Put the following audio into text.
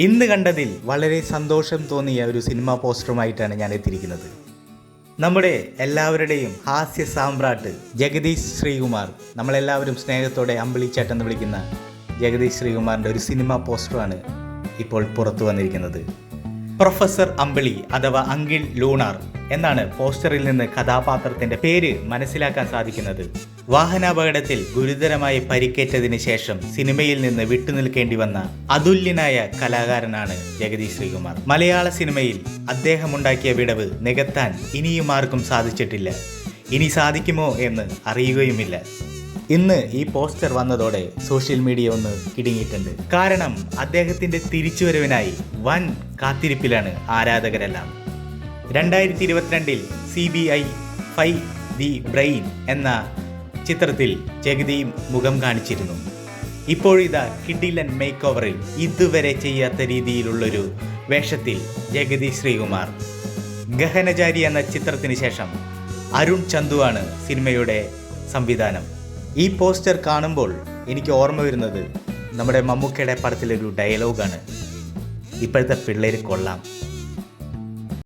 ഇന്ന് കണ്ടതിൽ വളരെ സന്തോഷം തോന്നിയ ഒരു സിനിമാ പോസ്റ്ററുമായിട്ടാണ് ഞാൻ എത്തിയിരിക്കുന്നത്. നമ്മുടെ എല്ലാവരുടെയും ഹാസ്യ സാമ്രാട്ട് ജഗദീഷ് ശ്രീകുമാർ, നമ്മളെല്ലാവരും സ്നേഹത്തോടെ അമ്പിളിച്ചേട്ടെന്ന് വിളിക്കുന്ന ജഗദീഷ് ശ്രീകുമാറിൻ്റെ ഒരു സിനിമാ പോസ്റ്ററാണ് ഇപ്പോൾ പുറത്തു വന്നിരിക്കുന്നത്. പ്രൊഫസർ അമ്പിളി അഥവാ അങ്കിൾ ലൂണാർ എന്നാണ് പോസ്റ്ററിൽ നിന്ന് കഥാപാത്രത്തിൻ്റെ പേര് മനസ്സിലാക്കാൻ സാധിക്കുന്നത്. വാഹനാപകടത്തിൽ ഗുരുതരമായി പരിക്കേറ്റതിന് ശേഷം സിനിമയിൽ നിന്ന് വിട്ടുനിൽക്കേണ്ടി വന്ന അതുല്യനായ കലാകാരനാണ് ജഗദീഷ് ശ്രീകുമാർ. മലയാള സിനിമയിൽ അദ്ദേഹമുണ്ടാക്കിയ വിടവ് നികത്താൻ ഇനിയും ആർക്കും സാധിച്ചിട്ടില്ല. ഇനി സാധിക്കുമോ എന്ന് അറിയുകയുമില്ല. ഇന്ന് ഈ പോസ്റ്റർ വന്നതോടെ സോഷ്യൽ മീഡിയ ഒന്ന് കിടുങ്ങിയിട്ടുണ്ട്. കാരണം അദ്ദേഹത്തിൻ്റെ തിരിച്ചുവരവിനായി വൻ കാത്തിരിപ്പിലാണ് ആരാധകരെല്ലാം. 2022 CBI ഫൈറ്റ് ദി ബ്രെയിൻ എന്ന ചിത്രത്തിൽ ജഗതി മുഖം കാണിച്ചിരുന്നു. ഇപ്പോഴിതാ കിഡിലൻ മേക്ക് ഓവറിൽ ഇതുവരെ ചെയ്യാത്ത രീതിയിലുള്ളൊരു വേഷത്തിൽ ജഗദീഷ് ശ്രീകുമാർ. ഗഹനചാരി എന്ന ചിത്രത്തിന് ശേഷം അരുൺ ചന്തുവാണ് സിനിമയുടെ സംവിധാനം. ഈ പോസ്റ്റർ കാണുമ്പോൾ എനിക്ക് ഓർമ്മ വരുന്നത് നമ്മുടെ മമ്മൂക്കയുടെ പടത്തിലൊരു ഡയലോഗാണ്, ഇപ്പോഴത്തെ പിള്ളേർ കൊള്ളാം.